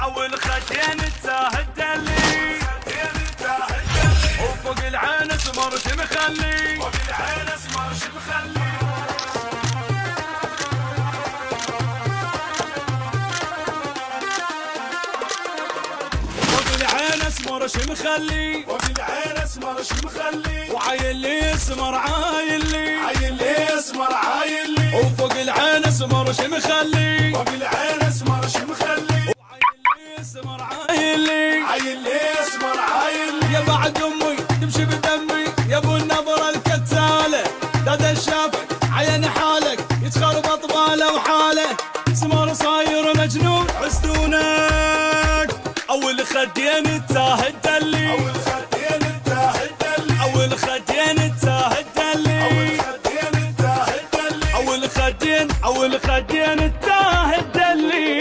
اول خدين التاهد اللي وفوق العين اسمر مخلي فوق العين اسمر مخلي فوق العين اسمر مخلي فوق العين اسمر مخلي وعايل لي اسمر عايل لي اسمر عايل لي وفوق العين اسمر مخلي فوق العين اسمر مخلي اسمر عايل لي اسمر عايل لي يا بعد امي تمشي بدمي يا ابو النظره الكتاله دادا شافك عين حالك يتخربط باله وحاله اسمر صاير مجنون حسدونك اول خدين التاهد اللي اول خدين التاهد اللي اول خدين التاهد اللي اول خدين التاهد اللي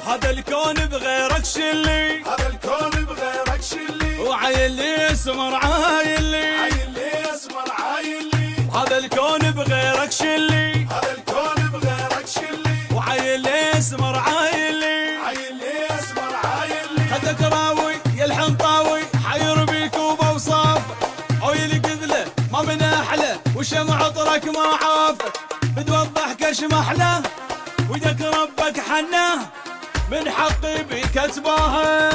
هذا الكون بغيرك شلي هذا الكون بغيرك شلي وعايل لي اسمر عايل لي اسمر عايل لي هذا الكون بغيرك شلي هذا الكون بغيرك شلي وعايل لي اسمر عايل لي اسمر عايل لي خدك راوي يا الحنطاوي حير بيك وبوصافك او يلقذله ما من احلى وشمع عطرك ما عافك بتوضح كش محله ويدك ربك حناه من حقي بيك اتباهى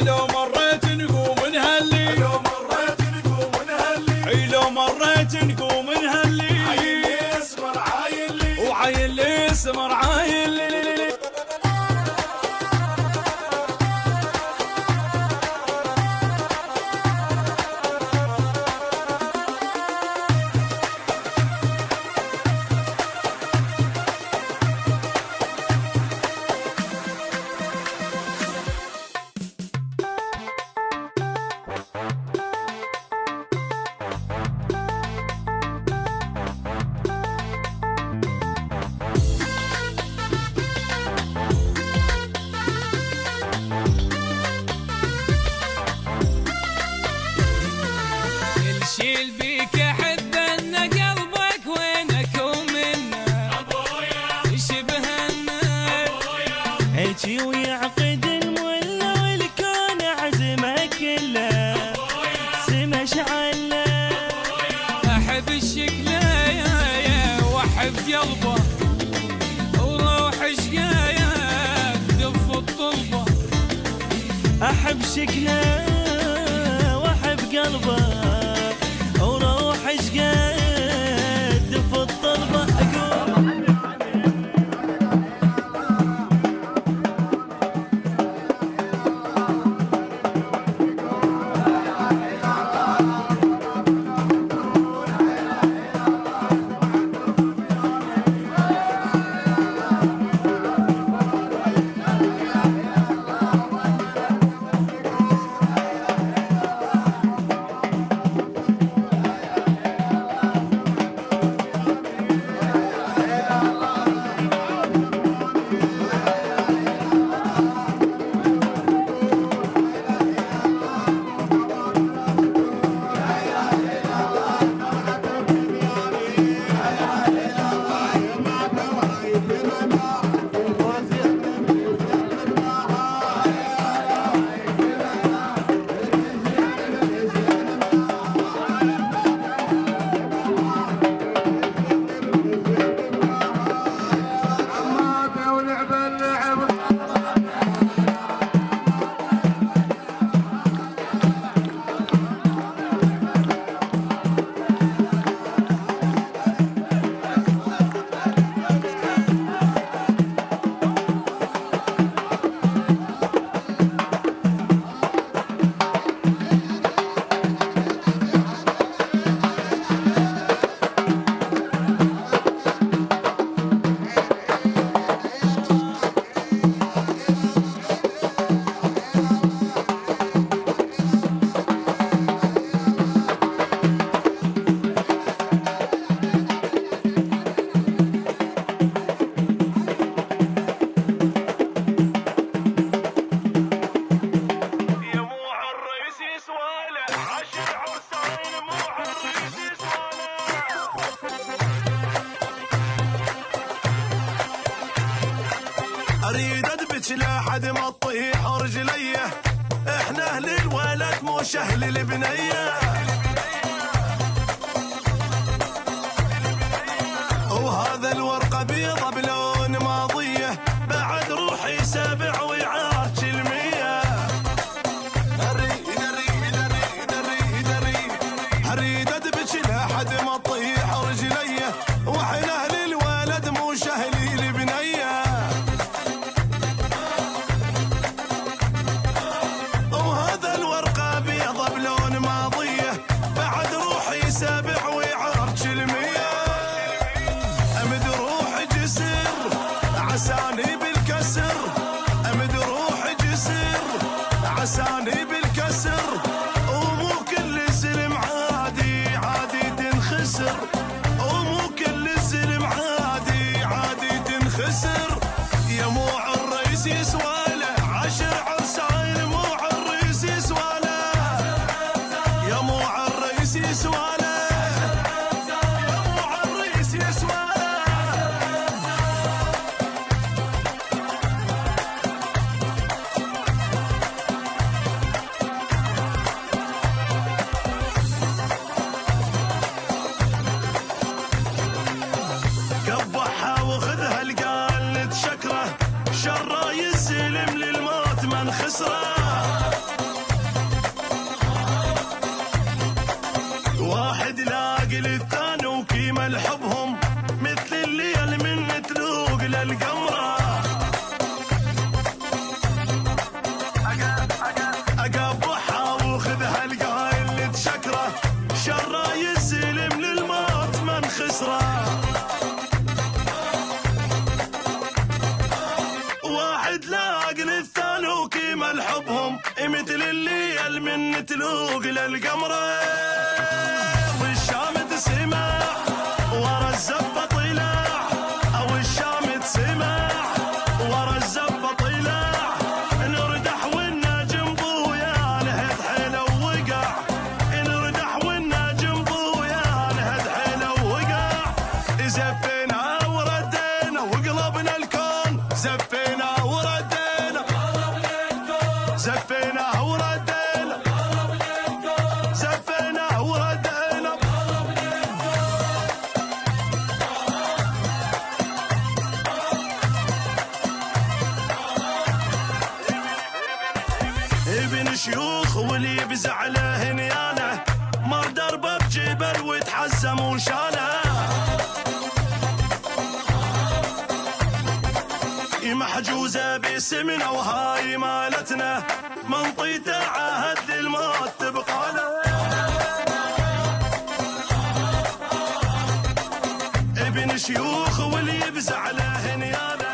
لو مريت نقوم نهلي لو مريت نقوم نهلي لو مريت نقوم نهلي عايل لي اسمر عايل لي وعايل لي اسمر عايل لي شيل بيك احب ان قلبك وينك ومنا ابويا يشبهنا ابويا هيجي ويعقد المولى والكون عزمه كله سما شعله احب الشكله يا واحب قلبه وروح شقايه دف الطلبه احب شكله واحب قلبه وروح شقد في الطلبة أقول اريد ادبج لحد ما تطيح رجليه، احنا اهل الولد مش اهل البنيه. وهذا الورقه بيضه بلون ماضيه، بعد روحي سابع ويعار كلميه. اريد ادبج لحد ما تطيح رجليه، واحنا اهل الولد مش اهل البنيه. وهذا الورقه بيضه بلون ماضيه، بعد روحي سابع ويعار كلميه. امد روحي جسر عساني بالكسر، امد روحي جسر عساني بالكسر. ومو كل الزلم عادي عادي تنخسر، ومو كل الزلم عادي عادي تنخسر. يا موع الرئيس يسوى له 10 عرسان، موع الرئيس يسوى له، يا موع الرئيس يسوى له، يا موع الرئيس يسوى له. قبحها وخذها القال نتشكره، شره يسلم للموت من خسره. واحد لاقي للثاني وكيما لحبهم، مثل الليل من تلوق للقمره. اقبحها وخذها القايل نتشكره، شره يسلم للموت من خسره. واحد لاقي للثاني وكيما لحبهم، مثل الليل من تلوق للقمره. والشامت سمع ورا الزبه طلع، او الشامت سمع ورا الزبه طلع. نردح والنجم بويا نهد حيله ووقع، نردح والنجم بويا نهد حيله ووقع. زفينا وردينا وقلبنا الكون، زفينا وردينا، زفينا وردينا، زفينا وردينا. ابن شيوخ واللي بزعله نيانه، مر دربه بجبل وتحزم وشاله. محجوزه باسمنا وهاي مالتنا، من طيته عهد للموت تبقى له. ابن شيوخ واللي بزعله نيانه.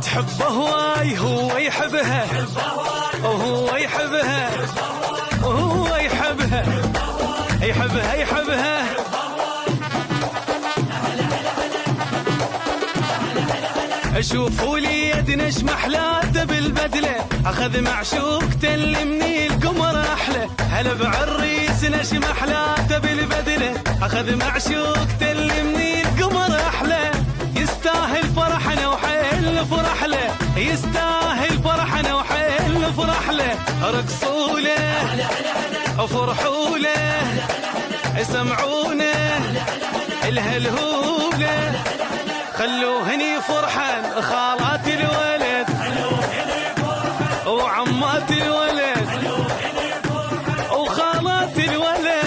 تحبه هواي هو يحبها، وهو يحبها، وهو يحبها، يحبها يحبها. اشوفوا لي يدنش محلاته بالبدله، اخذ معشوقته اللي من القمر احلى. هلا بعريس نش محلاته بالبدله، اخذ معشوقته اللي من القمر احلى. يستاهل فرحنا وحيل فرح له، يستاهل فرحنا وحيل فرح له. رقصوا له وفرحوا له، سمعونا الهلهوله. خلوهني فرحان خالات الولد وعمات الولد وخالات الولد.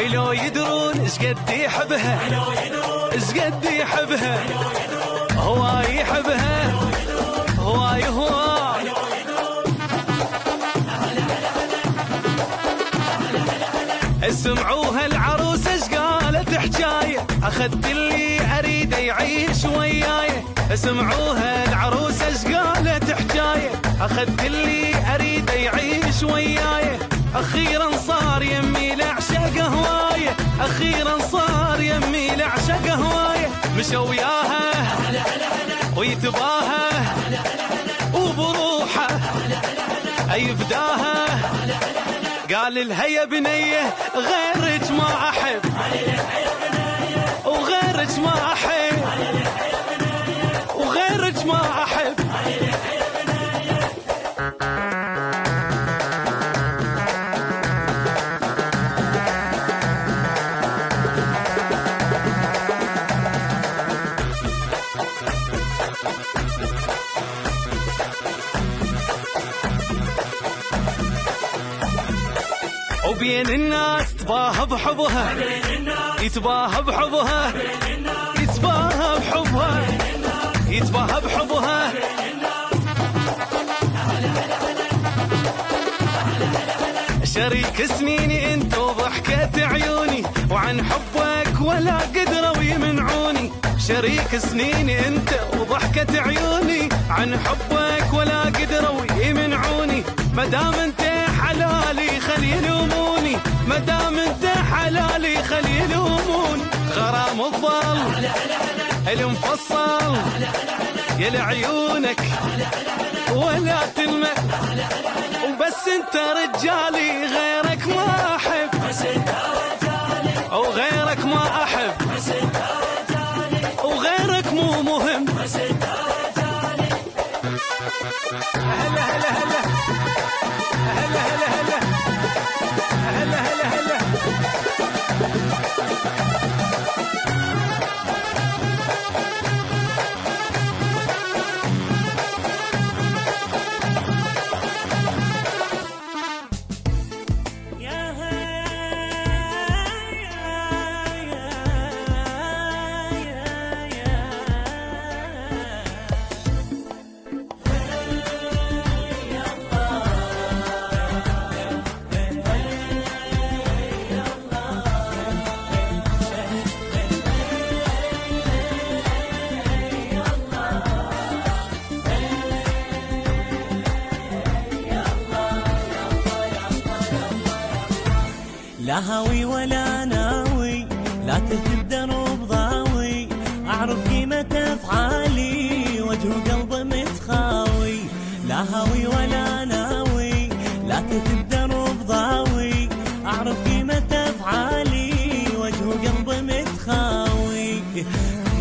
لو يدرون شقد يحبها، شقد يحبها، هواي يحبها، هواي هواي. اسمعوها العروسة اش قالت حجاية، اخذت اللي اريده يعيش وياي. اسمعوها العروسة اش قالت حجاية، اخذت اللي اريده يعيش وياي. اخيرا صار يمي لعشق هواية، اخيرا صار يمي لعشق هواية. مشى وياها ويتباها وبروحه اي فداها. قال لها يا بنيه غيرك ما احب، وغيرك ما احب، وغيرك ما احب. وبين الناس تباهى بحبها، يتباهى بحبها، يتباهى بحبها، يتباهى بحبها. شريك سنيني انت وضحكة عيوني، وعن حبك ولا قدروا يمنعوني. شريك سنيني انت وضحكة عيوني، عن حبك ولا قدروا يمنعوني. مدام انت حلالي خلي يلوموني، مدام انت حلالي خلي يلوموني. غرام الظل المفصل يا لعيونك ولا تلمع، وبس انت رجالي غيرك ما احب، وغيرك ما احب، وغيرك مو مهم. هلا هلا هلا هلا هلا هلا هلا هلا هلا. لا هاوي ولا ناوي، لا تهتب درب ضاوي. أعرف قيمة أفعالي وجه قلب متخاوي. لا هاوي ولا ناوي، لا تهتب درب ضاوي. أعرف قيمة أفعالي وجه قلب متخاوي.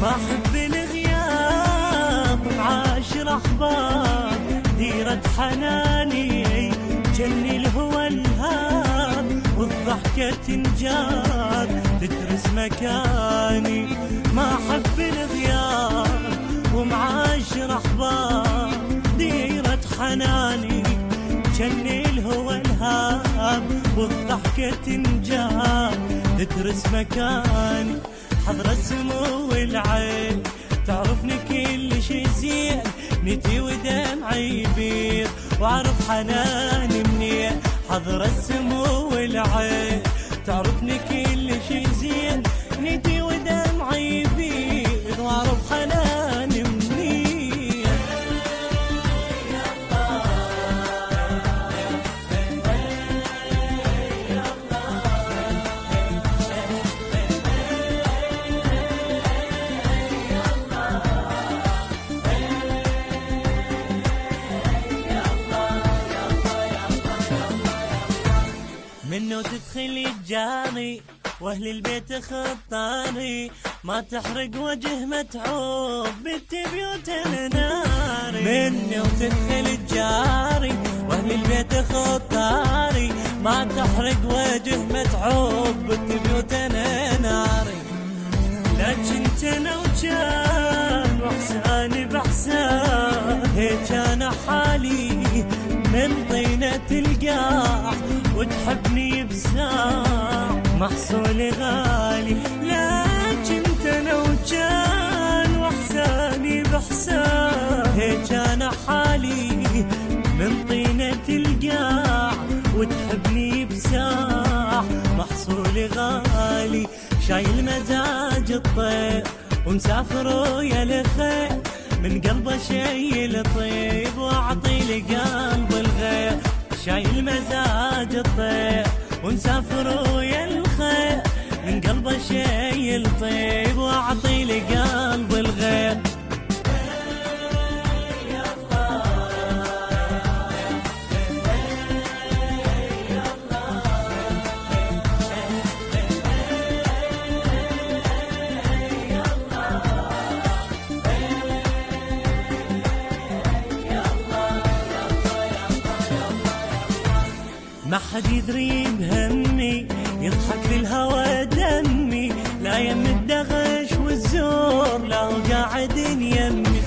ما أحب الغياب معاشر أحباب، ديرة حناني جني الهوى الهاب، والضحكة تنجاب تترس مكاني. ما أحب الغياب ومعاشر أحباب، ديرة حناني جني الهوى الهاب، والضحكة تنجاب تترس مكاني. حضر السمو والعين تعرفني كل شي زين، نتي ودمعي يبيض واعرف حناني منين. حضر السمو والعين تعرفني كل شي زين، نتي ودمعي يبيض واعرف حناني منين. منو تدخل الجاري واهل البيت خطاري، ما تحرق وجه متعوب بنت بيوت الناري. منو تدخل الجاري واهل البيت خطاري، ما تحرق وجه متعوب بنت بيوت الناري. لكن انا وجان واحساني باحسان، هيك انا حالي من طينة القاع وتحبني بساع. محصولي غالي، لكن انا وجان واحساني بحسان، هيك انا حالي من طينة القاع وتحبني بساع. محصولي غالي شايل مزاج الطير ومسافر ويا الخير، من قلبه شيل طيب واعطي لقلب الغير. شايل مزاج الطير ومسافر ويا الخير، من قلبه شيل طيب واعطي لقلب الغير. ما حد يدري بهمي، يضحك في الهوى دمي، لا يم الدغش والزور لا هو قاعد يمي.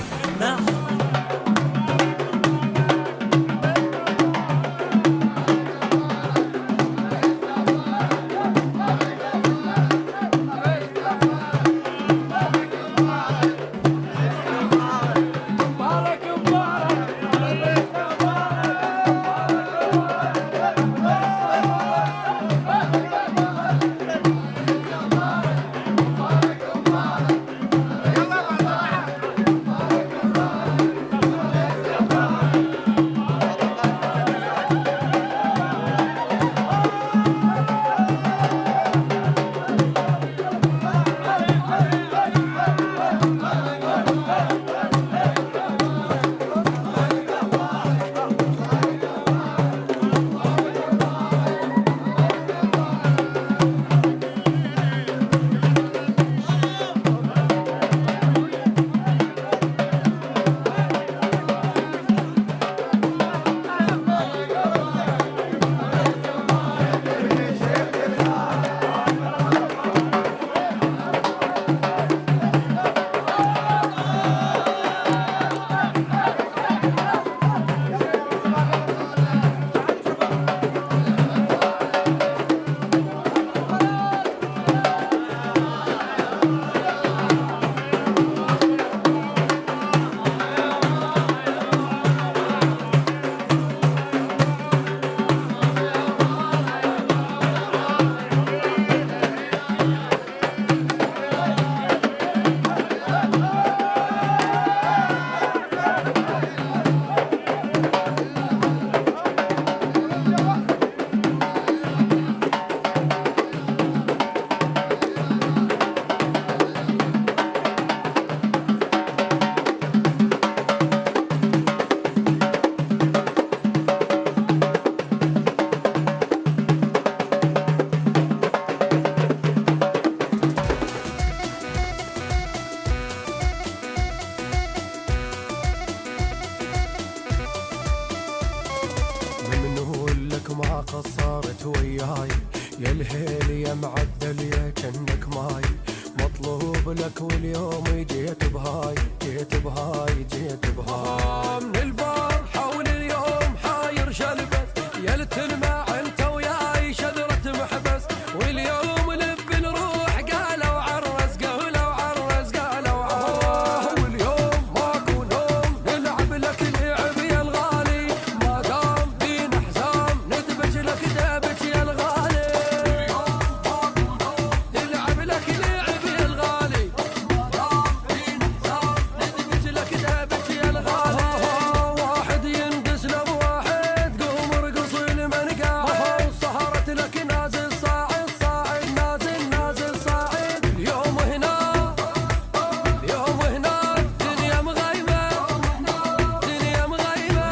قصرت وياي يا الهيل يا معدل يا جنك ماي، مطلوب لك واليوم جيت بهاي جيت بهاي جيت بهاي. من البارحة واليوم حاير شلبت يا التلمع انت وياي شذرة محبس، واليوم نبي نروح قالوا عرس قالوا عرس قالوا عرس، واليوم ماكو نوم نلعب لك لعب يا الغالي، ما دام بينا حزام ندبج لك دبج يا الغالي، نلعب لك لعب يا الغالي، ما دام بينا حزام ندبج لك دبج يا الغالي. واحد ينقس له بواحد قوم ارقص المنقاح، وسهرت لك نازل صاعد صاعد نازل نازل صاعد. اليوم هنا اليوم هنا الدنيا مغيمة الدنيا مغيمة.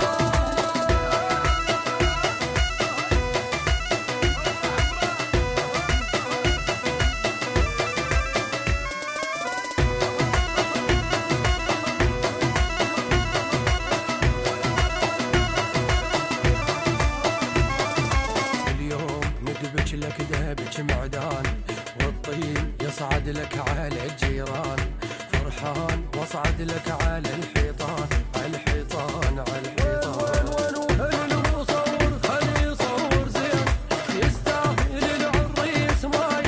اليوم ندبج لك دبج معدان، والطين يصعد لك على الجيران، فرحان واصعد لك على الحيطان على الحيطان على الحيطان. خلي يصور زين يستاهل العريس ما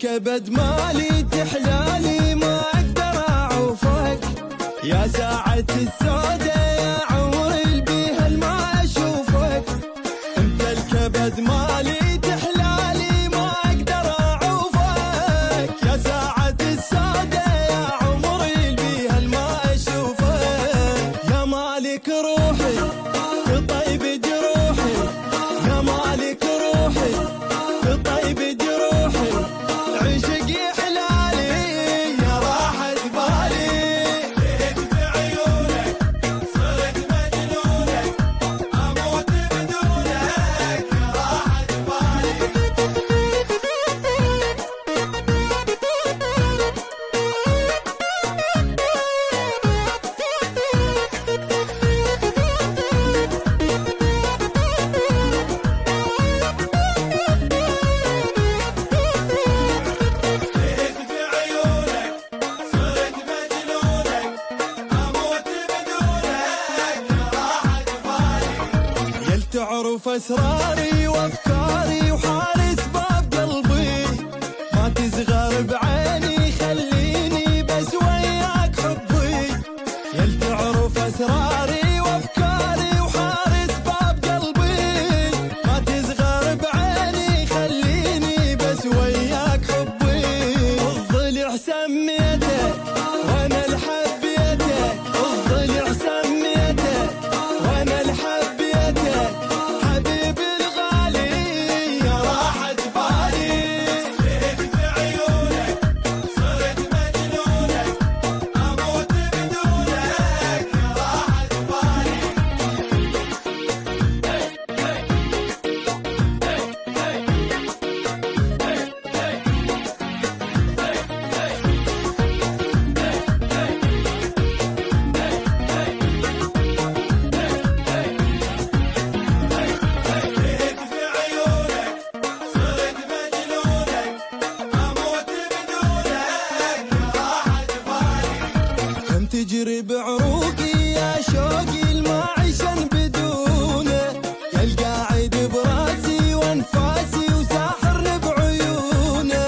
الكبد مالي تحلالي ما اقدر اعوفك يا ساعة السودة يا عمري بيها ما اشوفك انت الكبد مالي تحلالي ما اقدر اعوفك يا ساعة السودة يا عمري بيها ما اشوفك يا مالك روحي تطيب جروحي يا مالك روحي تطيب جروحي عشق حلالي يا راحة بالي ليك بعيونك صرت مجنونك اموت بدونك يا راحة بالي تعرف اسراري وافكاري وحارس باب قلبي ما تصغر بعيني خليني بس وياك حبي يل تعرف اسراري وافكاري وحارس باب قلبي ما تصغر بعيني خليني بس وياك حبي الضلع سميتك وانا الحبيتك الضلع سميتك وانا الحبيتك حبيبي الغالي يا راحة بالي ليك بعيونك صرت مجنونك اموت بدونك يا راحة بالي ليك بعيونك صرت مجنونك اموت بدونك يا راحة بالي كم تجري بعروقي يا شوقي المعيشن بدونه يا القاعد براسي وانفاسي وساحرني بعيونه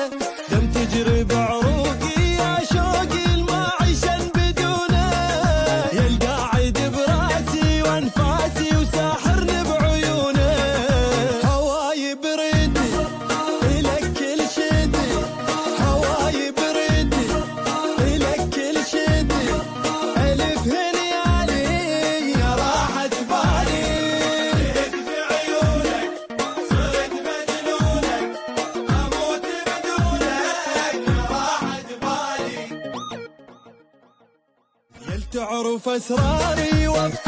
كم تجري بعروقي يا شوقي المعيشن بدونه يا القاعد براسي وانفاسي وساحرني بعيونه هواي بريدي الك كل شيدي هواي بريدي الك كل شيدي الف هنيالي يا راحة بالي ليك بعيونك صرت مجنونك اموت بدونك يا راحة بالي يل تعرف اسراري